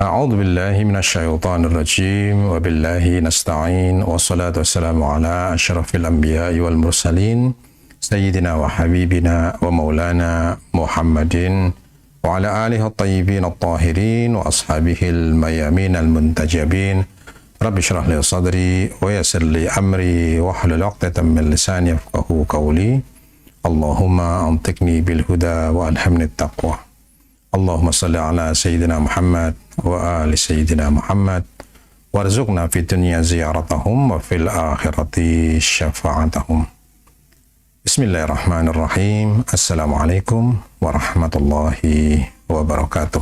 أعوذ بالله من الشيطان الرجيم وبالله نستعين والصلاة والسلام على أشرف الأنبياء والمرسلين سيدنا وحبيبنا ومولانا محمد وعلى آله الطيبين الطاهرين وأصحابه الميامين المنتجبين رب اشرح لي صدري ويسر لي أمري واحلل عقدة من لساني يفقهوا قولي اللهم أنطقني بالهدى وألهمني التقوى Allahumma salli ala Sayyidina Muhammad wa ali Sayyidina Muhammad warzuqna fid dunya ziyaratahum wa fil akhirati syafa'atahum. Bismillahirrahmanirrahim. Assalamualaikum warahmatullahi wabarakatuh.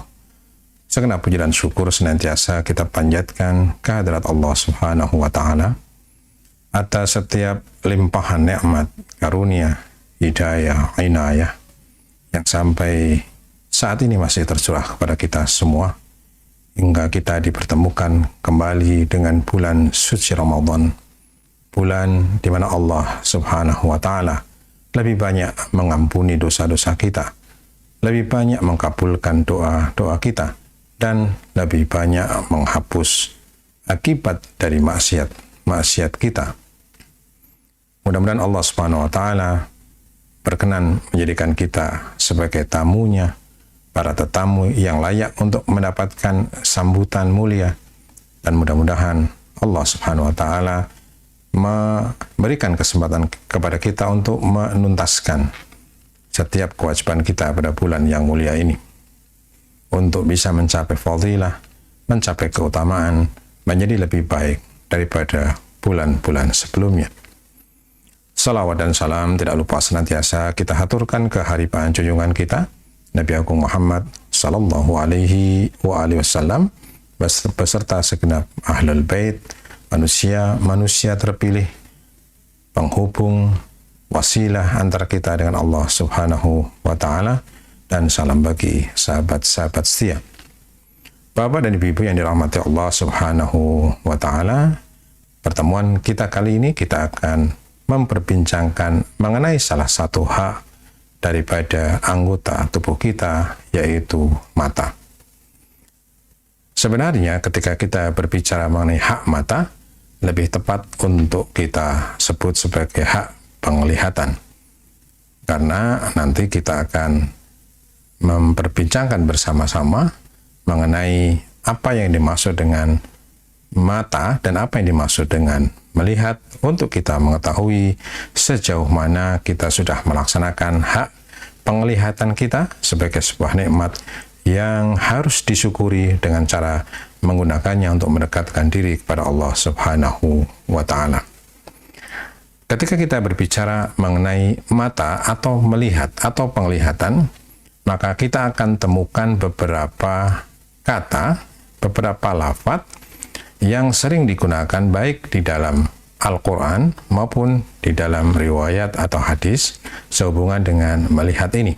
Segenap puji dan syukur senantiasa kita panjatkan kehadirat Allah Subhanahu wa taala atas setiap limpahan nikmat, karunia, hidayah, inayah yang sampai saat ini masih tercurah kepada kita semua hingga kita dipertemukan kembali dengan bulan suci Ramadan, bulan di mana Allah Subhanahu wa taala lebih banyak mengampuni dosa-dosa kita, lebih banyak mengabulkan doa-doa kita, dan lebih banyak menghapus akibat dari maksiat kita. Mudah-mudahan Allah Subhanahu wa taala berkenan menjadikan kita sebagai tamunya, para tetamu yang layak untuk mendapatkan sambutan mulia, dan mudah-mudahan Allah Subhanahu wa taala memberikan kesempatan kepada kita untuk menuntaskan setiap kewajiban kita pada bulan yang mulia ini untuk bisa mencapai fadilah, mencapai keutamaan, menjadi lebih baik daripada bulan-bulan sebelumnya. Salawat dan salam tidak lupa senantiasa kita haturkan ke haripan junjungan kita Nabi Agung Muhammad sallallahu alaihi wa alihi wasallam beserta segenap ahlul bait, manusia terpilih, penghubung wasilah antara kita dengan Allah Subhanahu wa taala, dan salam bagi sahabat-sahabat setia. Bapak dan Ibu yang dirahmati Allah Subhanahu wa taala, pertemuan kita kali ini kita akan memperbincangkan mengenai salah satu hak daripada anggota tubuh kita, yaitu mata. Sebenarnya ketika kita berbicara mengenai hak mata, lebih tepat untuk kita sebut sebagai hak penglihatan. Karena nanti kita akan memperbincangkan bersama-sama mengenai apa yang dimaksud dengan mata dan apa yang dimaksud dengan melihat, untuk kita mengetahui sejauh mana kita sudah melaksanakan hak penglihatan kita sebagai sebuah nikmat yang harus disyukuri dengan cara menggunakannya untuk mendekatkan diri kepada Allah Subhanahu wa taala. Ketika kita berbicara mengenai mata atau melihat atau penglihatan, maka kita akan temukan beberapa kata, beberapa lafaz yang sering digunakan baik di dalam Al-Quran maupun di dalam riwayat atau hadis sehubungan dengan melihat ini.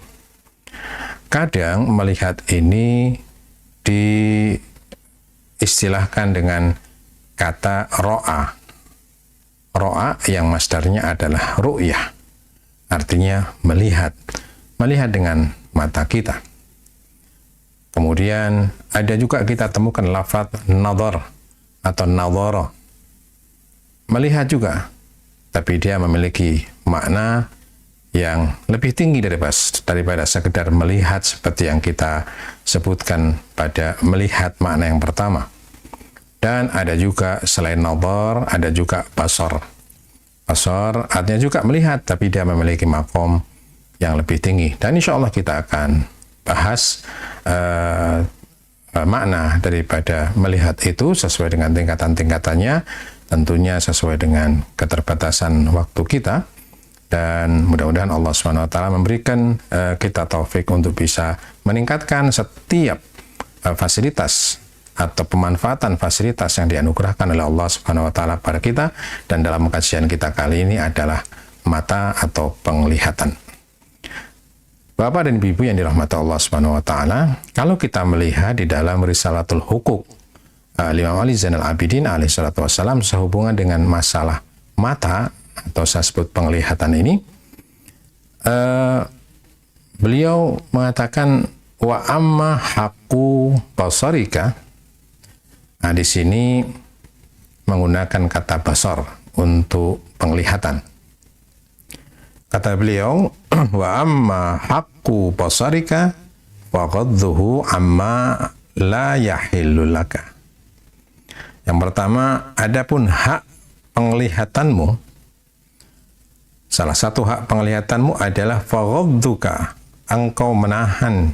Kadang melihat ini diistilahkan dengan kata ro'a. Ro'a yang masdarnya adalah ru'yah, artinya melihat dengan mata kita. Kemudian ada juga kita temukan lafaz nadhar atau nadhara, melihat juga, tapi dia memiliki makna yang lebih tinggi daripada sekedar melihat seperti yang kita sebutkan pada melihat makna yang pertama. Dan ada juga selain nadhar, ada juga basar. Basar artinya juga melihat, tapi dia memiliki makom yang lebih tinggi. Dan insya Allah kita akan bahas makna daripada melihat itu sesuai dengan tingkatan-tingkatannya, tentunya sesuai dengan keterbatasan waktu kita, dan mudah-mudahan Allah SWT memberikan kita taufik untuk bisa meningkatkan setiap fasilitas atau pemanfaatan fasilitas yang dianugerahkan oleh Allah SWT pada kita. Dan dalam kajian kita kali ini adalah mata atau penglihatan. Bapak dan Ibu yang dirahmati Allah Subhanahu wa taala, kalau kita melihat di dalam Risalatul Hukuk Imam Ali Zainal Abidin alaihi salatu wassalam sehubungan dengan masalah mata atau saya sebut penglihatan ini, beliau mengatakan wa amma haqqu basarika Nah, di sini menggunakan kata basar untuk penglihatan. Kata beliau, wa amma haqqu basarika wa ghadduhu amma la yahillu laka. Yang pertama, adapun hak penglihatanmu, salah satu hak penglihatanmu adalah faghadduka, engkau menahan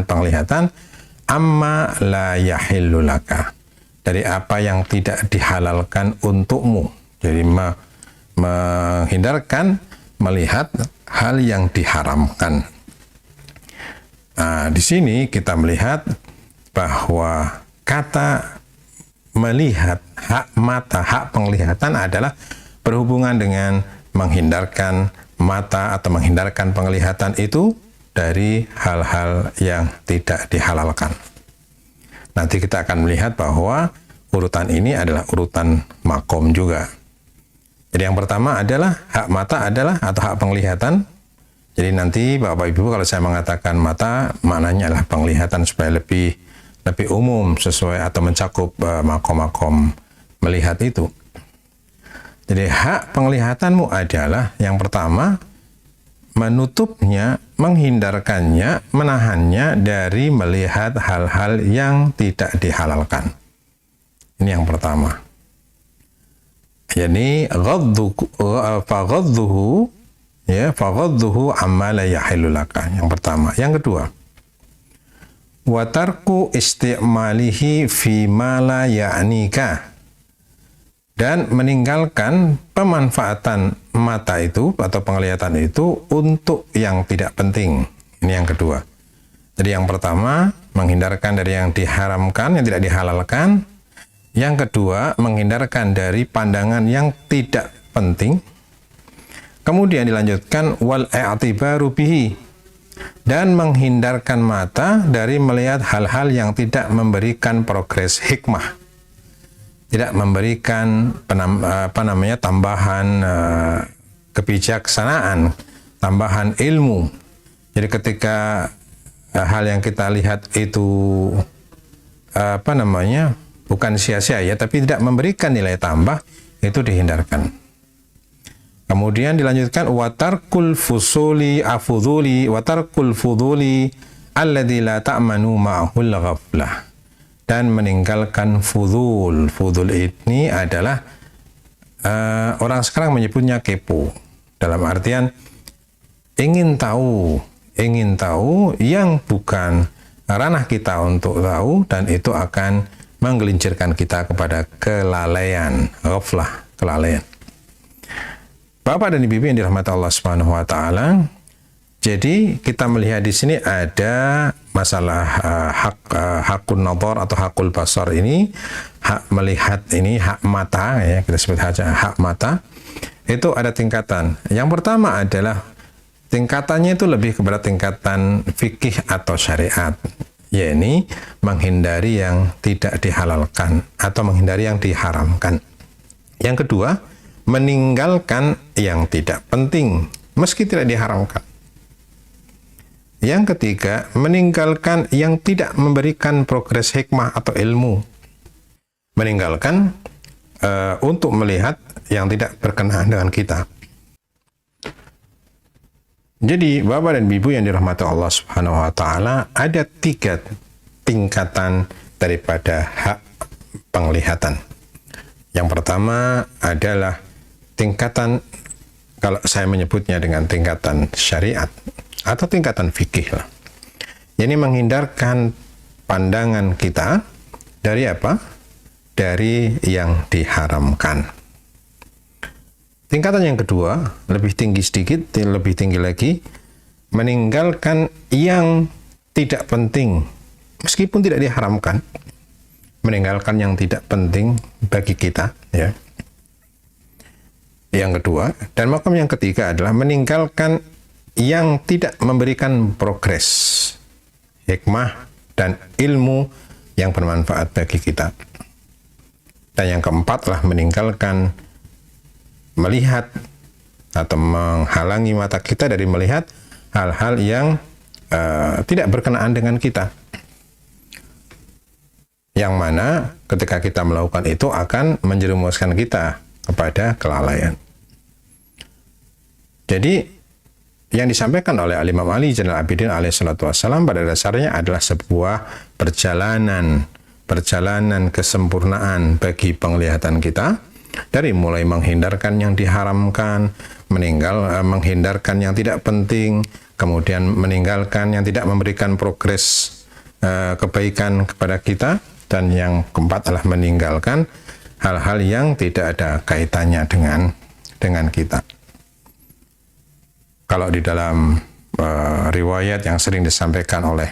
penglihatan, amma la yahillu laka, dari apa yang tidak dihalalkan untukmu. Jadi menghindarkan melihat hal yang diharamkan. Nah, di sini kita melihat bahwa kata melihat, hak mata, hak penglihatan adalah berhubungan dengan menghindarkan mata atau menghindarkan penglihatan itu dari hal-hal yang tidak dihalalkan. Nanti kita akan melihat bahwa urutan ini adalah urutan makom juga. Jadi yang pertama adalah hak mata adalah atau hak penglihatan. Jadi nanti Bapak Ibu kalau saya mengatakan mata, maknanya adalah penglihatan supaya lebih umum sesuai atau mencakup makom-makom melihat itu. Jadi hak penglihatanmu adalah yang pertama menutupnya, menghindarkannya, menahannya dari melihat hal-hal yang tidak dihalalkan. Ini yang pertama. Yani faghadduhu amma la yahillu laka. Yang pertama. Yang kedua, wa tarku istimalihi fi ma la ya'nika, dan meninggalkan pemanfaatan mata itu atau penglihatan itu untuk yang tidak penting. Ini yang kedua. Jadi yang pertama, menghindarkan dari yang diharamkan, yang tidak dihalalkan. Yang kedua, menghindarkan dari pandangan yang tidak penting. Kemudian dilanjutkan wal i'tibaru bihi, dan menghindarkan mata dari melihat hal-hal yang tidak memberikan progres hikmah, tidak memberikan tambahan kebijaksanaan, tambahan ilmu. Jadi ketika hal yang kita lihat itu bukan sia-sia ya, tapi tidak memberikan nilai tambah, itu dihindarkan. Kemudian dilanjutkan watarkul fusuli afuduli watarkul fuduli alladzi la ta'manu ma'ahul ghaflah, dan meninggalkan fudul. Fudul ini adalah orang sekarang menyebutnya kepo, dalam artian ingin tahu yang bukan ranah kita untuk tahu, dan itu akan menggelincirkan kita kepada kelalaian, ghaflah, kelalaian. Bapak dan Ibu yang dirahmati Allah Subhanahu wa taala, jadi kita melihat di sini ada masalah hakun nadhar atau hakul basar ini, hak melihat ini, hak mata ya, kita sebut saja hak mata. Itu ada tingkatan. Yang pertama adalah tingkatannya itu lebih kepada tingkatan fikih atau syariat, yakni menghindari yang tidak dihalalkan atau menghindari yang diharamkan. Yang kedua, meninggalkan yang tidak penting meski tidak diharamkan. Yang ketiga, meninggalkan yang tidak memberikan progres hikmah atau ilmu. Meninggalkan untuk melihat yang tidak berkenaan dengan kita. Jadi Bapak dan Ibu yang dirahmati Allah Subhanahu wa taala, ada 3 tingkatan daripada hak penglihatan. Yang pertama adalah tingkatan, kalau saya menyebutnya dengan tingkatan syariat atau tingkatan fikih lah. Ini menghindarkan pandangan kita dari apa? Dari yang diharamkan. Tingkatan yang kedua, lebih tinggi sedikit, lebih tinggi lagi, meninggalkan yang tidak penting, meskipun tidak diharamkan. Meninggalkan yang tidak penting bagi kita, ya. Yang kedua, dan makam yang ketiga adalah meninggalkan yang tidak memberikan progres, hikmah, dan ilmu yang bermanfaat bagi kita. Dan yang keempat adalah meninggalkan melihat atau menghalangi mata kita dari melihat hal-hal yang tidak berkenaan dengan kita. yang mana ketika kita melakukan itu akan menjerumuskan kita kepada kelalaian. Jadi yang disampaikan oleh Imam Ali Zainal Abidin alaihissalatu wassalam pada dasarnya adalah sebuah perjalanan kesempurnaan bagi penglihatan kita, dari mulai menghindarkan yang diharamkan, menghindarkan yang tidak penting, kemudian meninggalkan yang tidak memberikan progres kebaikan kepada kita, dan yang keempat adalah meninggalkan hal-hal yang tidak ada kaitannya dengan kita. Kalau di dalam riwayat yang sering disampaikan oleh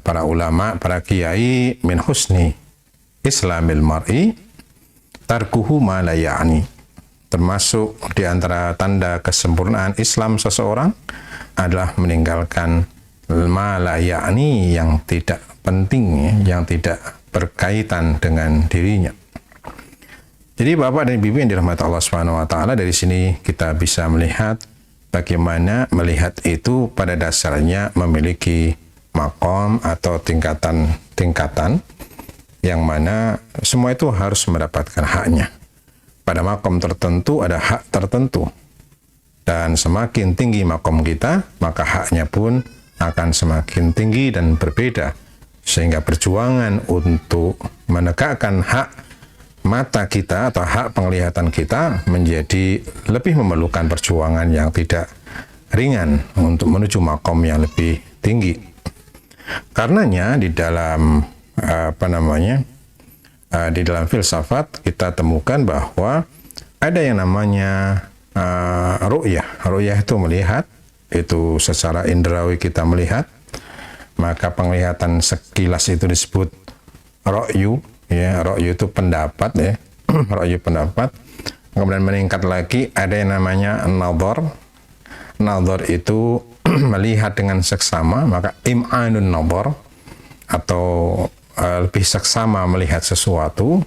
para ulama, para kiai, min husni islamil mar'i tarkuhu ma la ya'ni. Termasuk di antara tanda kesempurnaan Islam seseorang adalah meninggalkan ma la ya'ni, yang tidak penting, yang tidak berkaitan dengan dirinya. Jadi Bapak dan Ibu yang dirahmati Allah Subhanahu wa taala, dari sini kita bisa melihat bagaimana melihat itu pada dasarnya memiliki makom atau tingkatan-tingkatan, yang mana semua itu harus mendapatkan haknya. Pada makom tertentu ada hak tertentu, dan semakin tinggi makom kita, maka haknya pun akan semakin tinggi dan berbeda, sehingga perjuangan untuk menegakkan hak mata kita atau hak penglihatan kita menjadi lebih memerlukan perjuangan yang tidak ringan untuk menuju makom yang lebih tinggi. Karenanya di dalam di dalam filsafat kita temukan bahwa ada yang namanya ru'yah. Ru'yah itu melihat, itu secara indrawi kita melihat, maka penglihatan sekilas itu disebut ro'yu. Ya, ro'yu itu pendapat, ya. Ro'yu pendapat. Kemudian meningkat lagi ada yang namanya nadhar. Nadhar itu melihat dengan seksama, maka im'anun nadhar, atau lebih seksama melihat sesuatu,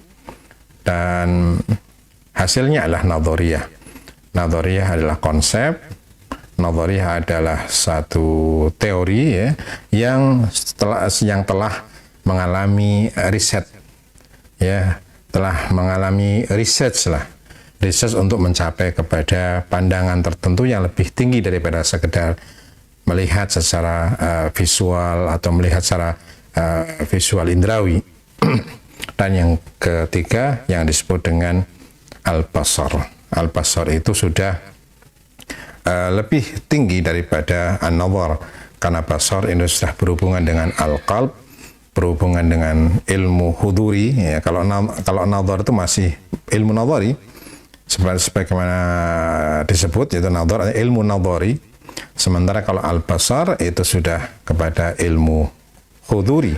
dan hasilnya adalah nadhariyah. Nadhariyah adalah konsep, nadhariyah adalah satu teori, ya, yang telah mengalami riset, ya, telah mengalami research untuk mencapai kepada pandangan tertentu yang lebih tinggi daripada sekedar melihat secara visual atau melihat secara visual indrawi. Dan yang ketiga yang disebut dengan al-basar. Al-basar itu sudah lebih tinggi daripada an-nadhar, karena basar ini sudah berhubungan dengan al-qalb, berhubungan dengan ilmu huduri, ya. Kalau nadhar itu masih ilmu nadhari, sebagaimana disebut, yaitu nadhar ilmu nadhari. Sementara kalau al-basar itu sudah kepada ilmu huduri.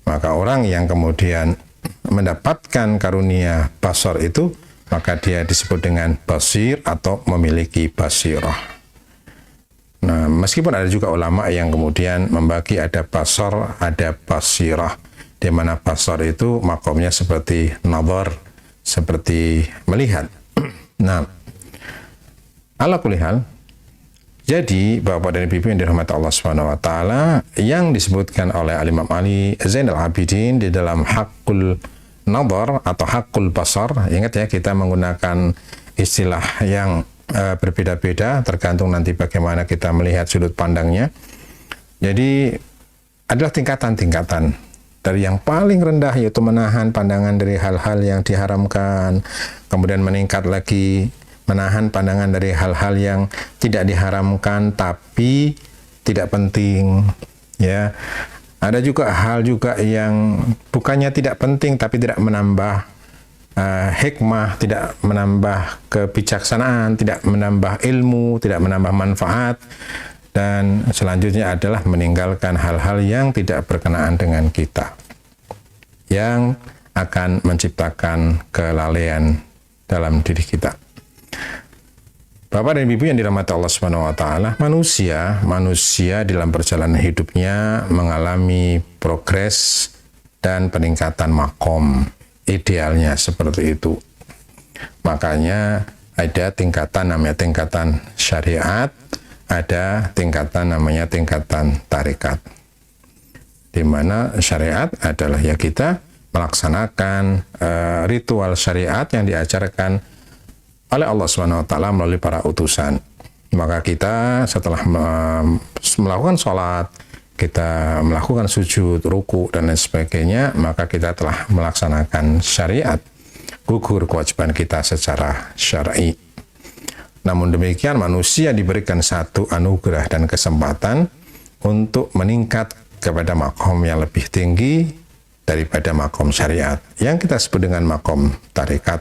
Maka orang yang kemudian mendapatkan karunia basar itu, maka dia disebut dengan basir atau memiliki basirah. Nah, meskipun ada juga ulama yang kemudian membagi ada basar, ada basirah, di mana basar itu makomnya seperti nadhar, seperti melihat. Nah, ala kulli hal, jadi Bapak dan Ibu yang dirahmati Allah Subhanahu wa taala, yang disebutkan oleh Imam Ali Zainal Abidin di dalam hakul nadhar atau hakul basar, ingat ya, kita menggunakan istilah yang berbeda-beda tergantung nanti bagaimana kita melihat sudut pandangnya. Jadi adalah tingkatan-tingkatan, dari yang paling rendah yaitu menahan pandangan dari hal-hal yang diharamkan, kemudian meningkat lagi menahan pandangan dari hal-hal yang tidak diharamkan tapi tidak penting, ya. Ada juga hal juga yang bukannya tidak penting tapi tidak menambah hikmah, tidak menambah kebijaksanaan, tidak menambah ilmu, tidak menambah manfaat. Dan selanjutnya adalah meninggalkan hal-hal yang tidak berkenaan dengan kita, yang akan menciptakan kelalaian dalam diri kita. Bapak dan Ibu yang dirahmati Allah Subhanahu wa taala, manusia dalam perjalanan hidupnya mengalami progres dan peningkatan makom. Idealnya seperti itu. Makanya ada tingkatan namanya tingkatan syariat, ada tingkatan namanya tingkatan tarekat. Di di mana syariat adalah ya kita melaksanakan ritual syariat yang diajarkan oleh Allah Subhanahu wa taala melalui para utusan. Maka kita setelah melakukan sholat, kita melakukan sujud, ruku, dan lain sebagainya, maka kita telah melaksanakan syariat, gugur kewajiban kita secara syar'i. Namun demikian, manusia diberikan satu anugerah dan kesempatan untuk meningkat kepada makom yang lebih tinggi daripada makom syariat, yang kita sebut dengan makom tarekat.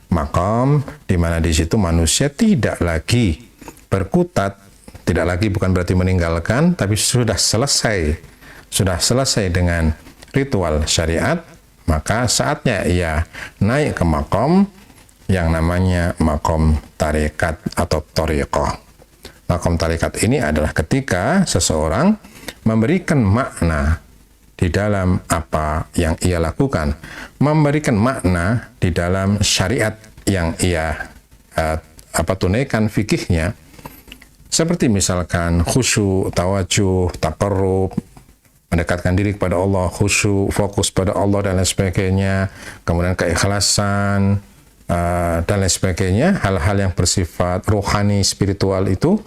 Makom di mana di situ manusia tidak lagi berkutat, tidak lagi bukan berarti meninggalkan, tapi sudah selesai dengan ritual syariat, maka saatnya ia naik ke makom yang namanya makom tarekat atau thariqah. Makom tarekat ini adalah ketika seseorang memberikan makna di dalam apa yang ia lakukan, memberikan makna di dalam syariat yang ia tunaikan fikihnya, seperti misalkan khusyuk, tawajuh, taqarrub, mendekatkan diri kepada Allah, khusyuk, fokus pada Allah dan lain sebagainya, kemudian keikhlasan dan lain sebagainya, hal-hal yang bersifat rohani, spiritual itu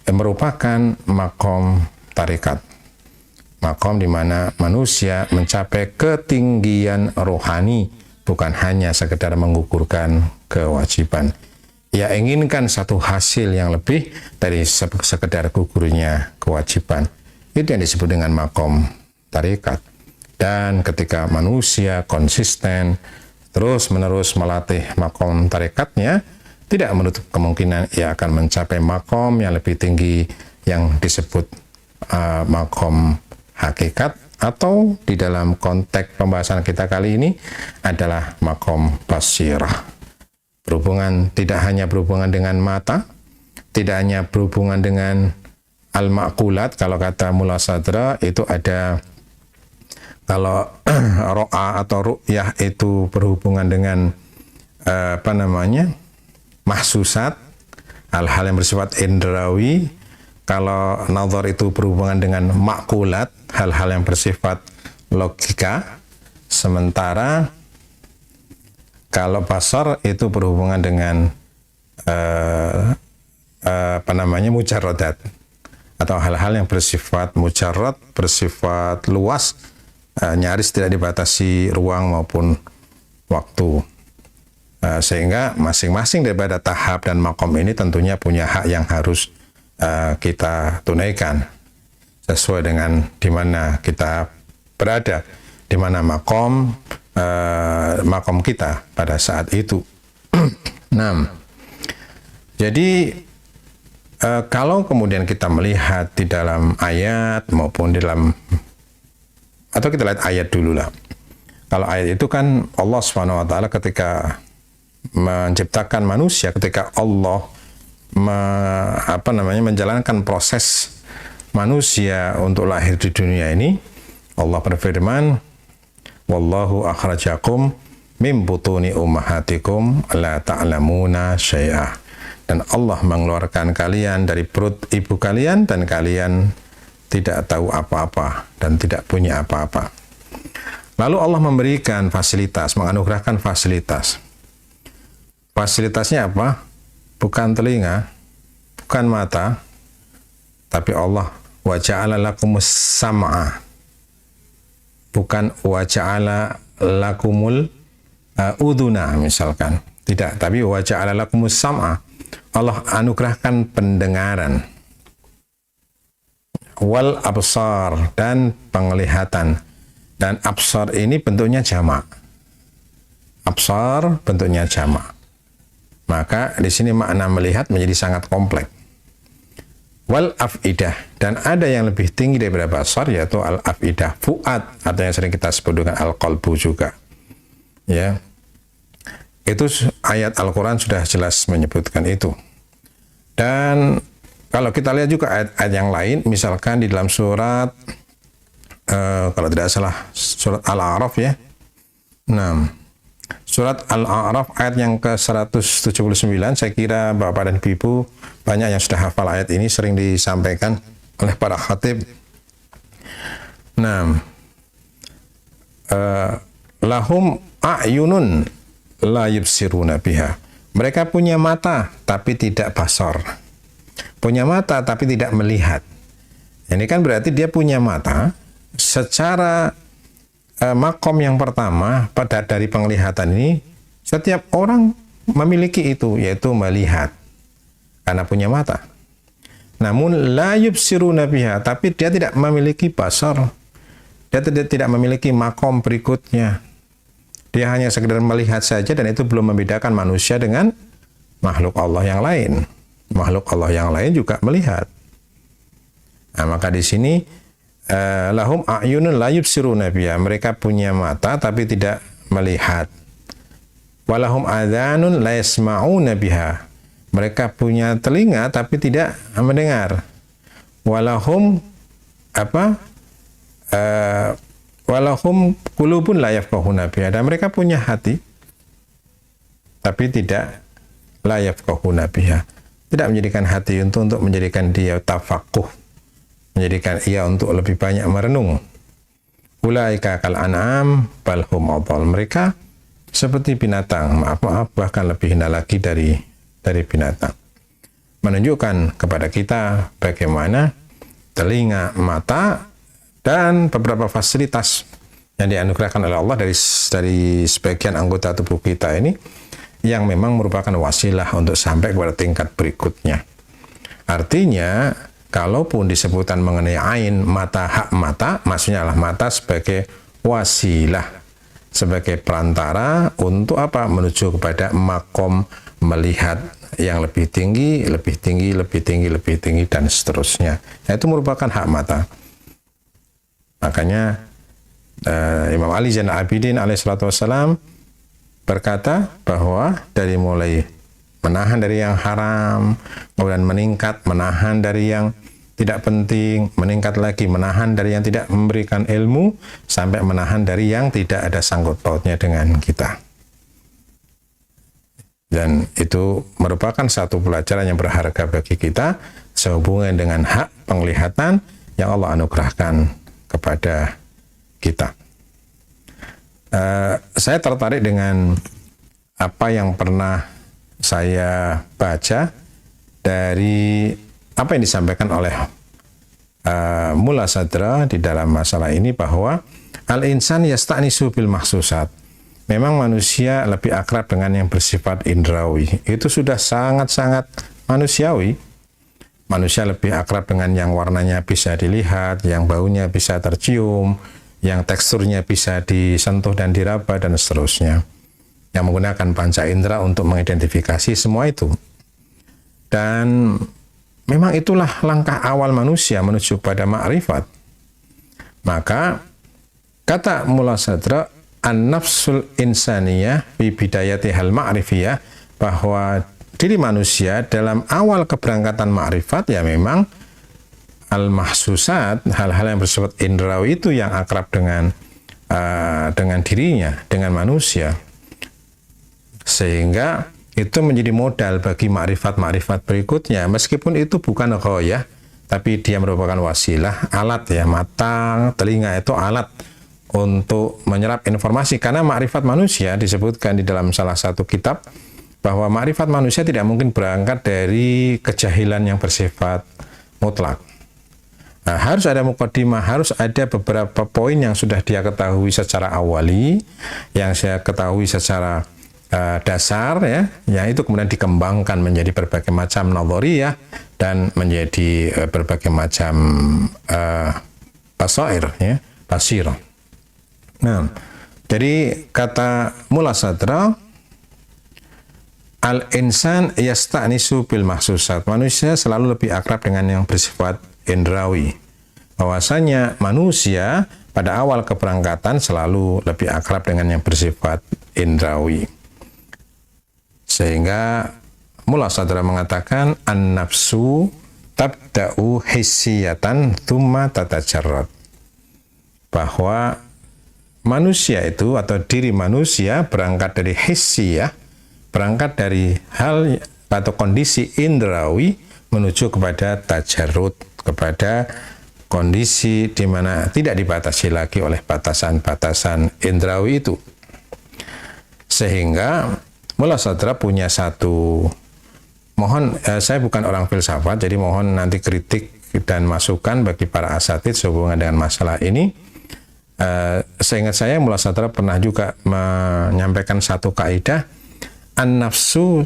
merupakan makom tarekat. Makom di mana manusia mencapai ketinggian rohani, bukan hanya sekedar menggugurkan kewajiban. Ia inginkan satu hasil yang lebih dari sekedar gugurnya kewajiban. Itu yang disebut dengan makom tarekat. Dan ketika manusia konsisten terus-menerus melatih makom tarekatnya, tidak menutup kemungkinan ia akan mencapai makom yang lebih tinggi yang disebut makom hakikat, atau di dalam konteks pembahasan kita kali ini adalah makom basirah. Tidak hanya berhubungan dengan mata, tidak hanya berhubungan dengan al-ma'qulat. Kalau kata Mullah Sadra itu ada, kalau ro'a atau ru'yah itu berhubungan dengan mahsusat, hal-hal yang bersifat indrawi. Kalau nazar itu berhubungan dengan ma'qulat, hal-hal yang bersifat logika. Sementara kalau basar itu berhubungan dengan mujarradat, atau hal-hal yang bersifat mujarrad, bersifat luas, nyaris tidak dibatasi ruang maupun waktu. Sehingga masing-masing daripada tahap dan makom ini tentunya punya hak yang harus kita tunaikan sesuai dengan di mana kita berada, di mana makom kita pada saat itu. Nah, jadi kalau kemudian kita melihat di dalam ayat maupun di dalam, atau kita lihat ayat dulu lah. Kalau ayat itu kan Allah Subhanahu wa taala ketika menciptakan manusia, ketika Allah menjalankan proses manusia untuk lahir di dunia ini, Allah berfirman, wallahu akhrajakum min butuni ummahatikum la ta'lamuna syai'ah. Dan Allah mengeluarkan kalian dari perut ibu kalian dan kalian tidak tahu apa-apa dan tidak punya apa-apa. Lalu Allah memberikan fasilitas, menganugerahkan fasilitas. Fasilitasnya apa? Bukan telinga, bukan mata, tapi Allah wa ja'ala lakumus sam'a. Bukan wa ja'ala lakumul udhuna misalkan. Tidak, tapi wa ja'ala lakumus sam'a. Allah anugerahkan pendengaran, wal absar, dan penglihatan. Dan absar ini bentuknya jamak. Absar bentuknya jamak. Maka di sini makna melihat menjadi sangat kompleks. Wal afidah, dan ada yang lebih tinggi daripada basar, yaitu al afidah, fuad, atau yang sering kita sebut dengan al qalbu juga. Ya, itu ayat Al-Quran sudah jelas menyebutkan itu. Dan kalau kita lihat juga ayat-ayat yang lain, misalkan di dalam surat kalau tidak salah surat Al-A'raf ya. Nah, surat Al-A'raf ayat yang ke-179, saya kira Bapak dan Ibu banyak yang sudah hafal ayat ini, sering disampaikan oleh para khatib. Nah, lahum a'yunun la yubsiruna biha. Mereka punya mata tapi tidak basar. Punya mata tapi tidak melihat. Ini kan berarti dia punya mata secara makom yang pertama pada dari penglihatan ini, setiap orang memiliki itu, yaitu melihat karena punya mata. Namun la yubsiruna biha, tapi dia tidak memiliki basar. Dia tidak memiliki makom berikutnya. Dia hanya sekedar melihat saja, dan itu belum membedakan manusia dengan makhluk Allah yang lain. Makhluk Allah yang lain juga melihat. Nah, maka di sini lahum a'yunun la yubsiruna biha, mereka punya mata tapi tidak melihat. Walahum adhanun la yasma'una biha, mereka punya telinga tapi tidak mendengar. Walahum walahum qulubun la yafqahuna biha, dan mereka punya hati tapi tidak la yafqahuna biha, tidak menjadikan hati untuk menjadikan dia tafaqquh, menjadikan ia untuk lebih banyak merenung. Ulaika kal an'am bal hum adall, mereka seperti binatang, maaf bahkan lebih hina lagi dari binatang. Menunjukkan kepada kita bagaimana telinga, mata, dan beberapa fasilitas yang dianugerahkan oleh Allah dari sebagian anggota tubuh kita ini, yang memang merupakan wasilah untuk sampai kepada tingkat berikutnya. Artinya, kalaupun disebutkan mengenai ain, mata, hak mata, maksudnya adalah mata sebagai wasilah, sebagai perantara untuk apa? Menuju kepada makom melihat yang lebih tinggi, lebih tinggi, lebih tinggi, lebih tinggi, dan seterusnya. Nah, itu merupakan hak mata. Makanya Imam Ali Zainal Abidin alaihissalatu wassalam berkata bahwa dari mulai menahan dari yang haram, kemudian meningkat, menahan dari yang tidak penting, meningkat lagi, menahan dari yang tidak memberikan ilmu, sampai menahan dari yang tidak ada sangkut pautnya dengan kita. Dan itu merupakan satu pelajaran yang berharga bagi kita sehubungan dengan hak penglihatan yang Allah anugerahkan kepada kita. Saya tertarik dengan apa yang pernah saya baca dari apa yang disampaikan oleh Mullah Sadra di dalam masalah ini, bahwa al-insan yasta'nisu bil mahsusat. Memang manusia lebih akrab dengan yang bersifat indrawi. Itu sudah sangat-sangat manusiawi. Manusia lebih akrab dengan yang warnanya bisa dilihat, yang baunya bisa tercium, yang teksturnya bisa disentuh dan diraba, dan seterusnya. Yang menggunakan panca indera untuk mengidentifikasi semua itu. Dan memang itulah langkah awal manusia menuju pada ma'rifat. Maka, kata Mullah Sadra, an-nafsul insaniyah bi bidayatihal ma'rifiyah, bahwa diri manusia dalam awal keberangkatan ma'rifat ya memang al-mahsusat, hal-hal yang bersifat indrawi itu yang akrab dengan dirinya, dengan manusia. Sehingga itu menjadi modal bagi ma'rifat-ma'rifat berikutnya, meskipun itu bukan ghayah, tapi dia merupakan wasilah, alat ya, mata, telinga itu alat untuk menyerap informasi. Karena ma'rifat manusia disebutkan di dalam salah satu kitab, bahwa ma'rifat manusia tidak mungkin berangkat dari kejahilan yang bersifat mutlak. Nah, harus ada muqaddimah, harus ada beberapa poin yang sudah dia ketahui secara awali, yang saya ketahui secara dasar ya, yang itu kemudian dikembangkan menjadi berbagai macam nadhariyah dan menjadi berbagai macam basair ya, basirah. Nah, jadi kata Mullah Sadra, al-insan yasta'nisu bil mahsusat. Manusia selalu lebih akrab dengan yang bersifat indrawi. Bahwasanya manusia pada awal keberangkatan selalu lebih akrab dengan yang bersifat indrawi. Sehingga Mullah Sadra mengatakan an-nafsu tabda'u hissiyatan thumma tatajarrad. Bahwa manusia itu atau diri manusia berangkat dari hissiyah, berangkat dari hal atau kondisi indrawi menuju kepada tajarrud, kepada kondisi di mana tidak dibatasi lagi oleh batasan-batasan indrawi itu. Sehingga Mullah Sadra punya satu, mohon saya bukan orang filsafat, jadi mohon nanti kritik dan masukan bagi para asatidz sehubungan dengan masalah ini. Seingat saya Mullah Sadra pernah juga menyampaikan satu kaidah, an-nafsu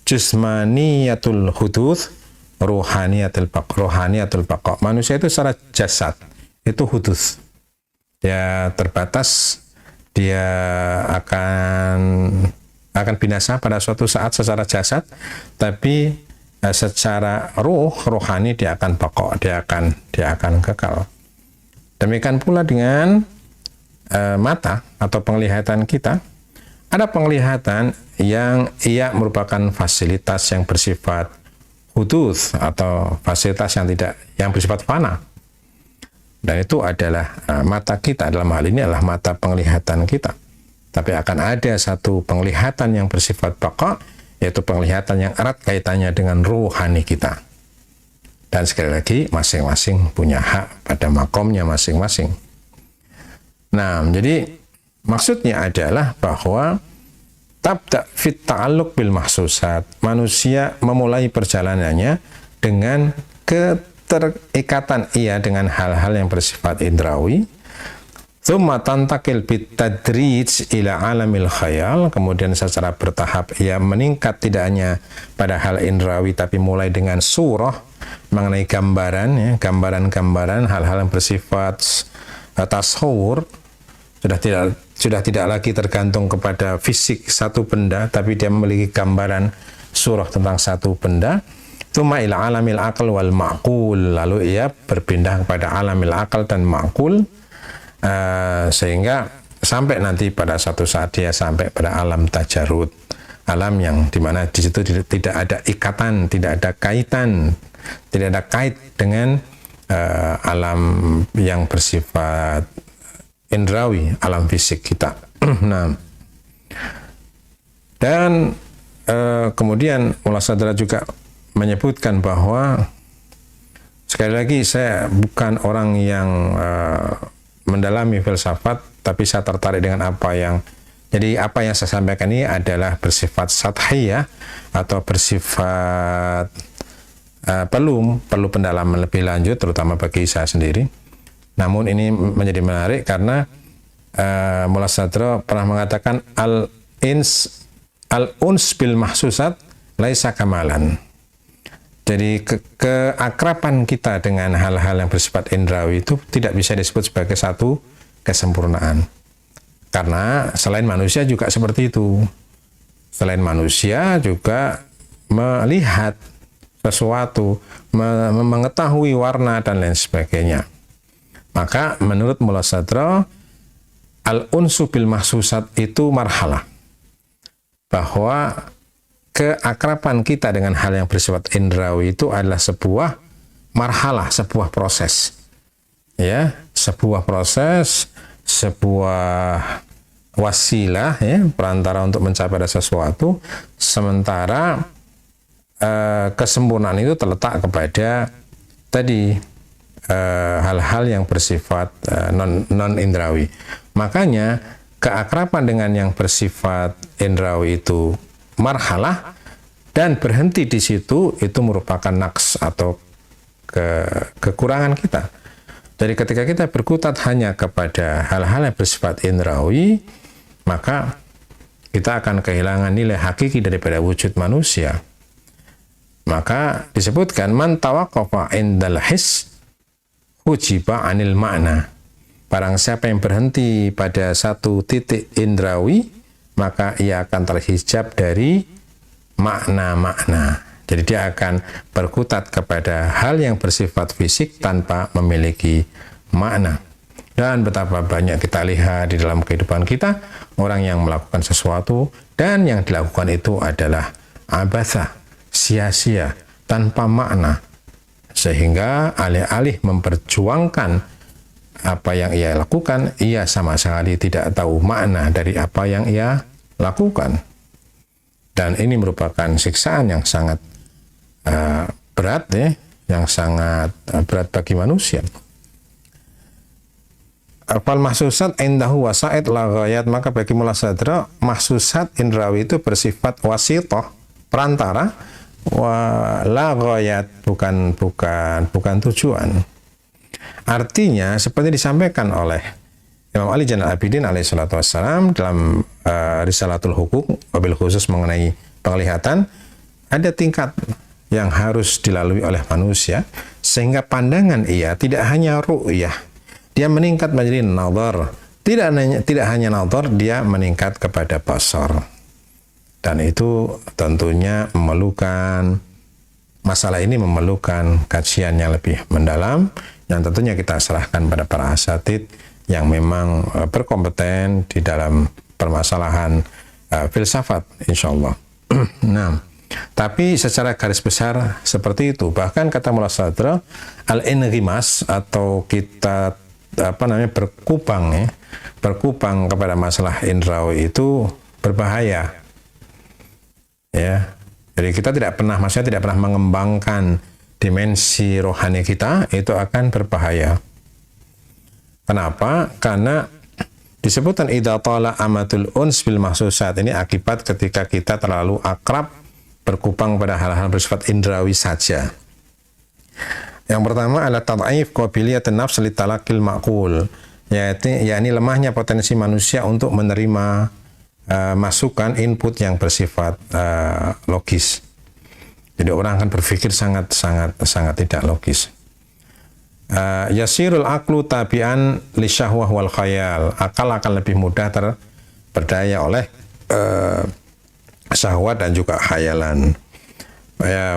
jismaniyatul huduth rohaniyatul baqa. Manusia itu secara jasad itu huduth, dia terbatas, dia akan binasa pada suatu saat secara jasad, tapi secara rohani dia akan baqa, dia akan kekal. Demikian pula dengan mata atau penglihatan kita. Ada penglihatan yang ia merupakan fasilitas yang bersifat huduth atau fasilitas yang bersifat fana. Dan itu adalah mata kita, dalam hal ini adalah mata penglihatan kita. Tapi akan ada satu penglihatan yang bersifat baqa, yaitu penglihatan yang erat kaitannya dengan rohani kita. Dan sekali lagi, masing-masing punya hak pada makomnya masing-masing. Nah, jadi maksudnya adalah bahwa tabda fit ta'alluq bil mahsusat. Manusia memulai perjalanannya dengan keterikatan ia dengan hal-hal yang bersifat indrawi. Tsumma tantakil bitadrij ila alamil khayal. Kemudian secara bertahap ia meningkat tidak hanya pada hal indrawi, tapi mulai dengan surah, mengenai gambaran, ya, gambaran-gambaran, hal-hal yang bersifat tasawur. Sudah tidak lagi tergantung kepada fisik satu benda, tapi dia memiliki gambaran surah tentang satu benda. Tsumma ila alamil aql wal ma'qul. Lalu ia berpindah kepada alamil aql dan ma'qul. Sehingga sampai nanti pada satu saat dia sampai pada alam tajarud, alam yang dimana di situ tidak ada ikatan, tidak ada kaitan, tidak ada kait dengan alam yang bersifat indrawi, alam fisik kita. Nah, dan kemudian Mullah Sadra juga menyebutkan bahwa, sekali lagi saya bukan orang yang mendalami filsafat, tapi saya tertarik dengan apa yang saya sampaikan ini adalah bersifat sathiyah atau bersifat perlu pendalaman lebih lanjut, terutama bagi saya sendiri. Namun ini menjadi menarik karena Mullah Sadra pernah mengatakan al-uns bil mahsusat laisa kamalan. Jadi keakraban kita dengan hal-hal yang bersifat indrawi itu tidak bisa disebut sebagai satu kesempurnaan. Karena selain manusia juga seperti itu. Selain manusia juga melihat sesuatu, mengetahui warna dan lain sebagainya. Maka menurut Mullah Sadra, al-unsu bil mahsusat itu marhalah. Bahwa keakraban kita dengan hal yang bersifat indrawi itu adalah sebuah marhalah, sebuah proses. Ya, sebuah proses, sebuah wasilah, ya, perantara untuk mencapai sesuatu. Sementara kesempurnaan itu terletak kepada tadi hal-hal yang bersifat non indrawi. Makanya keakraban dengan yang bersifat indrawi itu marhalah, dan berhenti di situ itu merupakan naqs atau kekurangan kita. Jadi ketika kita berkutat hanya kepada hal-hal yang bersifat indrawi, maka kita akan kehilangan nilai hakiki daripada wujud manusia. Maka disebutkan man tawaqqafa indal his hujiba anil makna. Barang siapa yang berhenti pada satu titik indrawi, maka ia akan terhijab dari makna-makna. Jadi dia akan berkutat kepada hal yang bersifat fisik tanpa memiliki makna. Dan betapa banyak kita lihat di dalam kehidupan kita, orang yang melakukan sesuatu dan yang dilakukan itu adalah abasa, sia-sia, tanpa makna. Sehingga alih-alih memperjuangkan apa yang ia lakukan, ia sama sekali tidak tahu makna dari apa yang ia lakukan. Dan ini merupakan siksaan yang sangat berat, ya, yang sangat berat bagi manusia. Fal mahsusat indahu wasa'id la ghayat, maka bagi Mullah Sadra mahsusat indrawi itu bersifat wasithah, perantara, wa la ghayat, bukan tujuan. Artinya seperti disampaikan oleh Imam Ali Zainal Abidin alaihi salatu wassalam dalam Risalatul Huquq, wabil khusus mengenai penglihatan, ada tingkat yang harus dilalui oleh manusia sehingga pandangan ia tidak hanya ru'yah, dia meningkat menjadi nazar. Tidak hanya nazar, dia meningkat kepada basar. Dan itu tentunya memerlukan, masalah ini memerlukan kajian yang lebih mendalam, yang tentunya kita serahkan pada para asatid yang memang berkompeten di dalam permasalahan filsafat, insyaallah. Nah, tapi secara garis besar seperti itu. Bahkan kata Mullah Sadra, al-inghimas atau kita berkupang kepada masalah indrawi itu berbahaya. Ya. Jadi kita tidak pernah mengembangkan dimensi rohani kita, itu akan berbahaya. Kenapa? Karena disebutkan idza tala amatul uns bil mahsusat, ini akibat ketika kita terlalu akrab berkupang pada hal-hal bersifat indrawi saja. Yang pertama adalah tad'if qabiliyat an-nafs li talaqil ma'qul, yakni lemahnya potensi manusia untuk menerima masukan input yang bersifat logis. Jadi orang akan berpikir sangat tidak logis. Yasirul aqlu tabi'an li syahwah wal khayal, akal akan lebih mudah terperdaya oleh syahwat dan juga khayalan.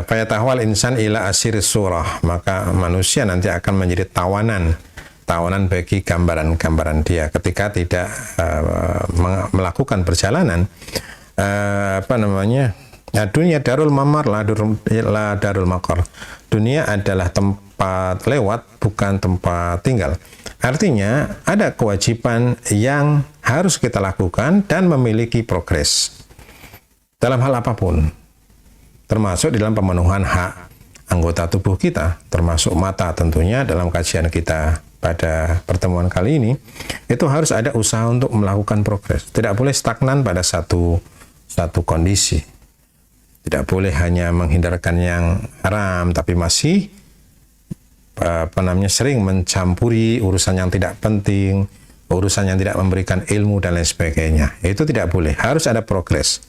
Fayatahwal insan ila asir surah, maka manusia nanti akan menjadi tawanan bagi gambaran-gambaran dia ketika tidak melakukan perjalanan. Dunia darul mamar la darul maqar. Dunia adalah tempat lewat, bukan tempat tinggal. Artinya ada kewajiban yang harus kita lakukan dan memiliki progres dalam hal apapun, termasuk di dalam pemenuhan hak anggota tubuh kita, termasuk mata tentunya. Dalam kajian kita pada pertemuan kali ini, itu harus ada usaha untuk melakukan progres. Tidak boleh stagnan pada satu kondisi. Tidak boleh hanya menghindarkan yang haram, tapi masih sering mencampuri urusan yang tidak penting, urusan yang tidak memberikan ilmu dan lain sebagainya. Itu tidak boleh. Harus ada progres.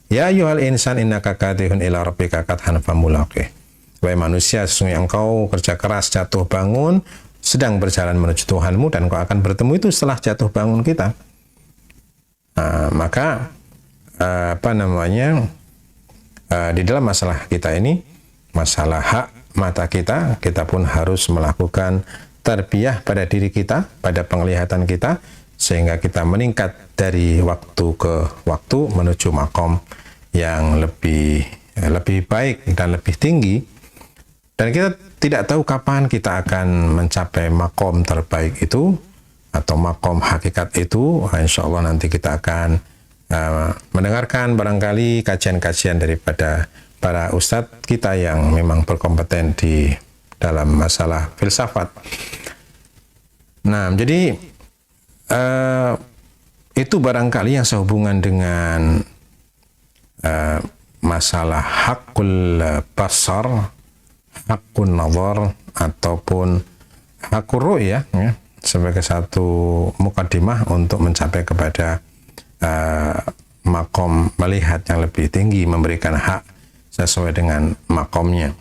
Ya ayyuhal insan innaka kadihun ila rabbika kadhan famulaqih. Wahai manusia, sesungguhnya engkau kerja keras, jatuh bangun, sedang berjalan menuju Tuhanmu, dan engkau akan bertemu itu setelah jatuh bangun kita. Maka di dalam masalah kita ini, masalah hak mata kita, kita pun harus melakukan tarbiyah pada diri kita, pada penglihatan kita, sehingga kita meningkat dari waktu ke waktu menuju makom yang lebih baik dan lebih tinggi. Dan kita tidak tahu kapan kita akan mencapai makom terbaik itu atau makom hakikat itu. Insya Allah nanti kita akan mendengarkan barangkali kajian-kajian daripada para ustadz kita yang memang berkompeten di dalam masalah filsafat. Nah, jadi itu barangkali yang sehubungan dengan masalah hakul basar, hakun nazar, ataupun hakul ru'yah, ya, sebagai satu mukadimah untuk mencapai kepada makom melihat yang lebih tinggi, memberikan hak sesuai dengan makomnya.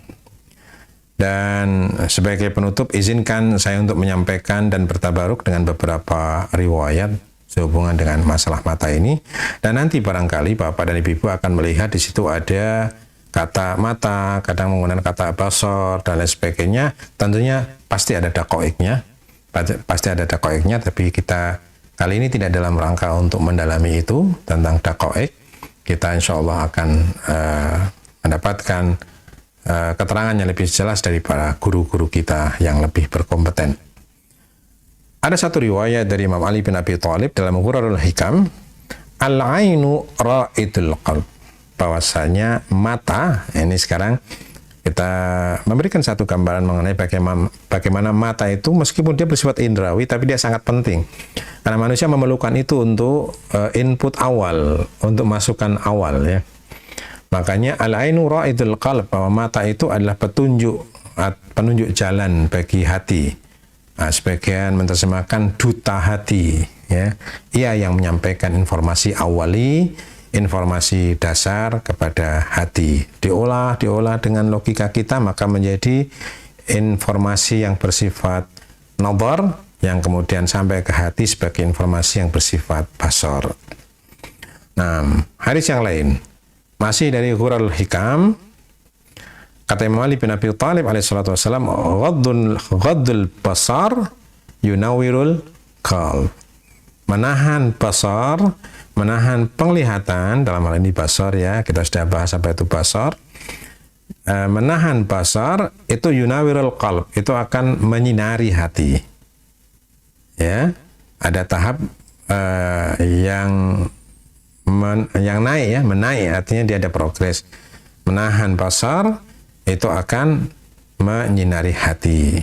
Dan sebagai penutup, izinkan saya untuk menyampaikan dan bertabaruk dengan beberapa riwayat sehubungan dengan masalah mata ini. Dan nanti barangkali Bapak dan Ibu akan melihat di situ ada kata mata, kadang menggunakan kata basar dan lain sebagainya. Tentunya pasti ada dakoiknya, tapi kita kali ini tidak dalam rangka untuk mendalami itu tentang dakoik. Kita insya Allah akan mendapatkan keterangan yang lebih jelas dari para guru-guru kita yang lebih berkompeten. Ada satu riwayat dari Imam Ali bin Abi Thalib dalam Ghurarul Hikam, al-ainu ra'idul qalb, bahwasanya mata, ini sekarang kita memberikan satu gambaran mengenai bagaimana mata itu meskipun dia bersifat indrawi, tapi dia sangat penting. Karena manusia memerlukan itu untuk input awal, untuk masukan awal ya. Makanya al-ainu ra'idul qalb, bahwa mata itu adalah penunjuk jalan bagi hati. Nah, sebagian menerjemahkan duta hati ya. Ia yang menyampaikan informasi awali, informasi dasar kepada hati, diolah dengan logika kita, maka menjadi informasi yang bersifat nazar, yang kemudian sampai ke hati sebagai informasi yang bersifat basar. Nah, hadis yang lain masih dari Ghurrul Hikam, kata Imam Ali bin Abi Thalib alaihissalatu wassalam, ghaddul basar yunawwirul qalb. Menahan basar, menahan penglihatan, dalam hal ini basar ya, kita sudah bahas apa itu basar. Menahan basar itu yunawirul qalb, itu akan menyinari hati. Ya, ada tahap yang naik ya, menaik, artinya dia ada progres. Menahan basar itu akan menyinari hati.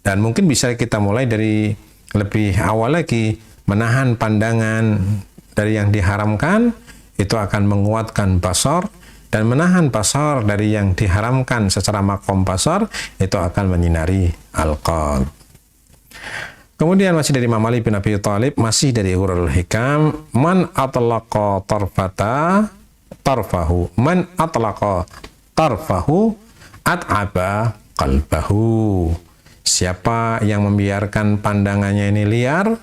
Dan mungkin bisa kita mulai dari lebih awal lagi. Menahan pandangan dari yang diharamkan itu akan menguatkan basar, dan menahan basar dari yang diharamkan secara makom basar itu akan menyinari al-qalb. Kemudian masih dari Imam Ali bin Abi Thalib, masih dari Ghurrul Hikam, man atlaqa tarfahu at'aba qalbahu. Siapa yang membiarkan pandangannya ini liar,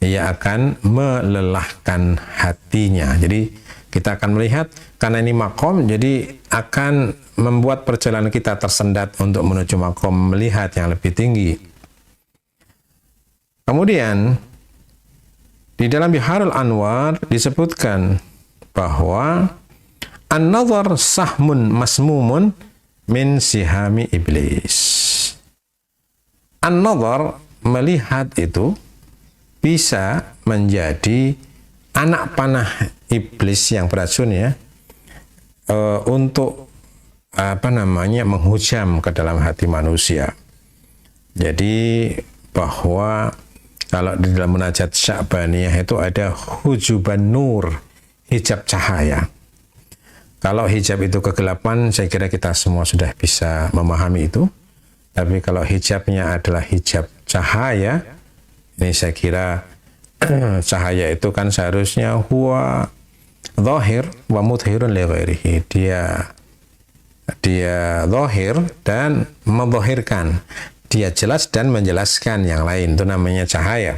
ia akan melelahkan hatinya. Jadi kita akan melihat, karena ini makom, jadi akan membuat perjalanan kita tersendat untuk menuju makom melihat yang lebih tinggi. Kemudian di dalam Biharul Anwar disebutkan bahwa an-nazar sahmun masmumun min sihami iblis. An-nazar, melihat itu bisa menjadi anak panah iblis yang beracun ya, untuk menghujam ke dalam hati manusia. Jadi bahwa kalau di dalam munajat Sya'baniyah itu ada hujuban nur, hijab cahaya. Kalau hijab itu kegelapan, saya kira kita semua sudah bisa memahami itu. Tapi kalau hijabnya adalah hijab cahaya, ini saya kira cahaya itu kan seharusnya huwa zahir wa mudhirun li ghairihi. Dia zahir dan menzahirkan. Dia jelas dan menjelaskan yang lain, itu namanya cahaya.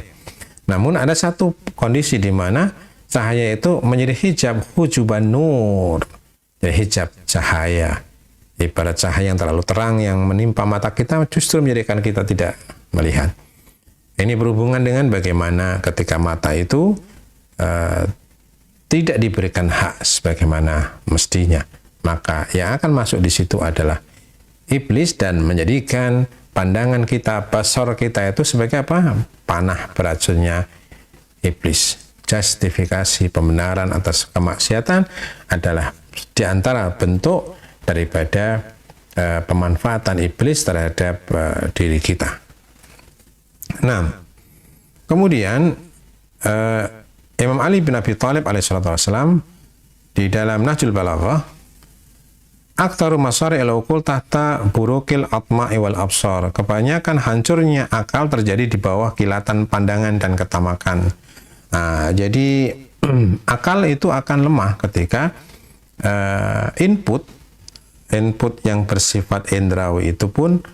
Namun ada satu kondisi di mana cahaya itu menjadi hijab, hujuban nur. Jadi hijab cahaya. Ibarat cahaya yang terlalu terang yang menimpa mata kita justru menjadikan kita tidak melihat. Ini berhubungan dengan bagaimana ketika mata itu tidak diberikan hak sebagaimana mestinya. Maka yang akan masuk di situ adalah iblis dan menjadikan pandangan kita, basar kita itu sebagai apa? Panah beracunnya iblis. Justifikasi pembenaran atas kemaksiatan adalah di antara bentuk daripada pemanfaatan iblis terhadap diri kita. Nah, kemudian Imam Ali bin Abi Thalib alaihissalam di dalam Nahjul Balaghah, aktaru masari al-uqul tahta burukil atma'i wal absar. Kebanyakan hancurnya akal terjadi di bawah kilatan pandangan dan ketamakan. Nah, jadi akal itu akan lemah ketika input yang bersifat indrawi itu pun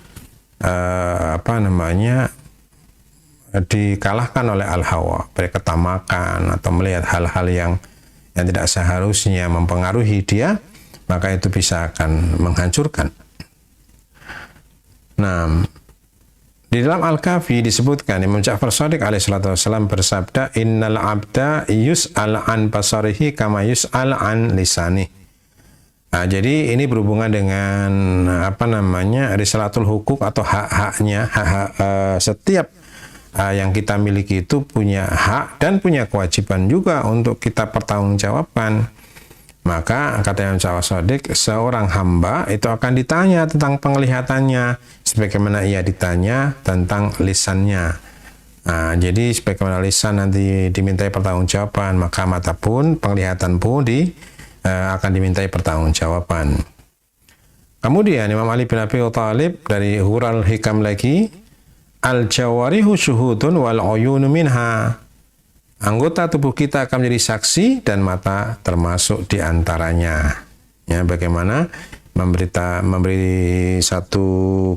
dikalahkan oleh al-hawa, ketamakan atau melihat hal-hal yang tidak seharusnya mempengaruhi dia, maka itu bisa akan menghancurkan. Nah, di dalam Al-Kafi disebutkan Imam Ja'far Shadiq alaihissalatu wassalam bersabda, innal abda yus'al an basarihi kama yus'al an lisani. Nah, jadi ini berhubungan dengan risalatul hukuk atau hak-haknya, setiap yang kita miliki itu punya hak dan punya kewajiban juga untuk kita pertanggungjawabkan. Maka kata Imam Ja'far Shadiq, seorang hamba itu akan ditanya tentang penglihatannya sebagaimana ia ditanya tentang lisannya. Nah, jadi sebagaimana lisan nanti dimintai pertanggungjawaban, maka mata pun, penglihatan pun akan dimintai pertanggungjawaban. Kemudian Imam Ali bin Abi Thalib dari Hural Hikam lagi, al-jawarihu syuhudun wal uyunu minha. Anggota tubuh kita akan menjadi saksi dan mata termasuk di antaranya. Ya, bagaimana memberi satu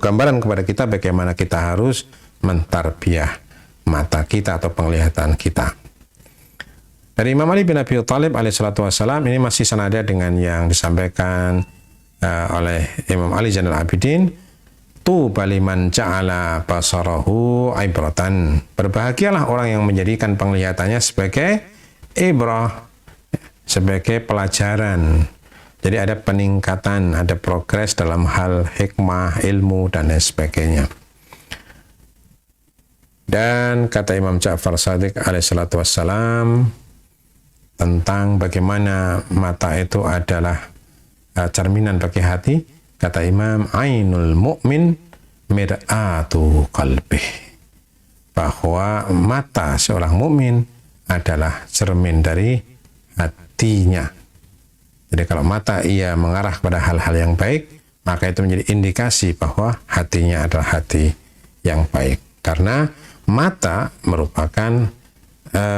gambaran kepada kita bagaimana kita harus mentarbiyah mata kita atau penglihatan kita. Dari Imam Ali bin Abi Thalib alaihissalatu wassalam, ini masih senada dengan yang disampaikan oleh Imam Ali Zainal Abidin. Tuba liman ja'ala basarahu ibratan. Berbahagialah orang yang menjadikan penglihatannya sebagai ibrah, sebagai pelajaran. Jadi ada peningkatan, ada progres dalam hal hikmah, ilmu, dan lain sebagainya. Dan kata Imam Ja'far Shadiq alaihissalatu wassalam tentang bagaimana mata itu adalah cerminan bagi hati, kata Imam, ainul mu'min mir'atu qalbih, bahwa mata seorang mukmin adalah cermin dari hatinya. Jadi kalau mata ia mengarah kepada hal-hal yang baik, maka itu menjadi indikasi bahwa hatinya adalah hati yang baik. Karena mata merupakan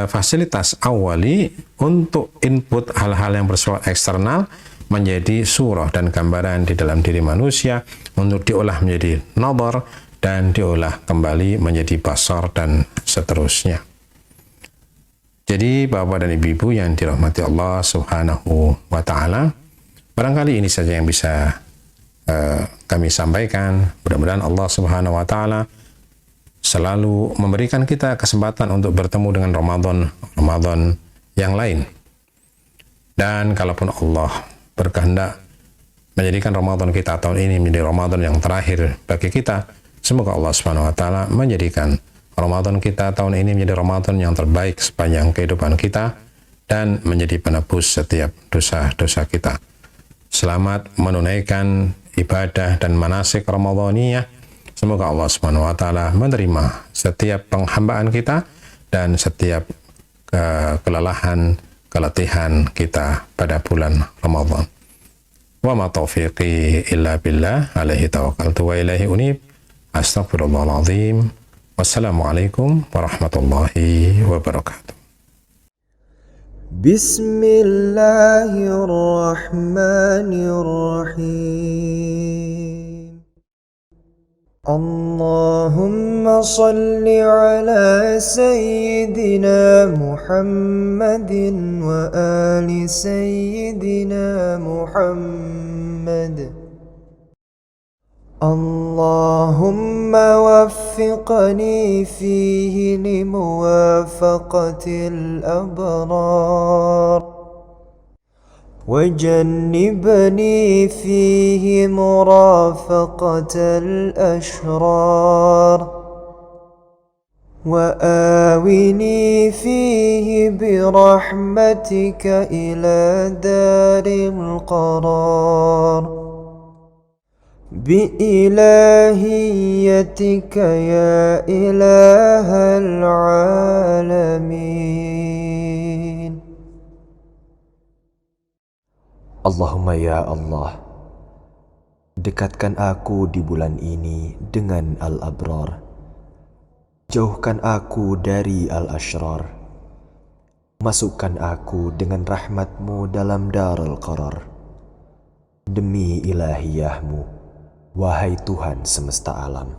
fasilitas awali untuk input hal-hal yang bersifat eksternal menjadi surah dan gambaran di dalam diri manusia untuk diolah menjadi nazar dan diolah kembali menjadi basar dan seterusnya. Jadi Bapak dan Ibu yang dirahmati Allah Subhanahu wa taala, barangkali ini saja yang bisa kami sampaikan. Mudah-mudahan Allah Subhanahu wa taala selalu memberikan kita kesempatan untuk bertemu dengan Ramadan yang lain. Dan kalaupun Allah berkehendak menjadikan Ramadan kita tahun ini menjadi Ramadan yang terakhir bagi kita, semoga Allah Subhanahu wa taala menjadikan Ramadan kita tahun ini menjadi Ramadan yang terbaik sepanjang kehidupan kita dan menjadi penebus setiap dosa-dosa kita. Selamat menunaikan ibadah dan manasik Ramadaniyah. Semoga Allah Subhanahu wa taala menerima setiap penghambaan kita dan setiap kelelahan, keletihan kita pada bulan Ramadan. Wa ma taufiqi illa billah, alaihi tawakkaltu wa ilaihi unib. Astaghfirullahal azim. Wassalamualaikum warahmatullahi wabarakatuh. Bismillahirrahmanirrahim. Allahumma salli ala Sayyidina Muhammadin wa ali Sayyidina Muhammad. Allahumma waffiqni fihi limuwafaqatil abrar وجنبني فيه مرافقة الأشرار وآوني فيه برحمتك إلى دار القرار بإلهيتك يا إله العالمين. Allahumma ya Allah, dekatkan aku di bulan ini dengan al-abrar. Jauhkan aku dari al-ashrar. Masukkan aku dengan rahmat-Mu dalam darul qarar. Demi ilahiyah-Mu, wahai Tuhan semesta alam.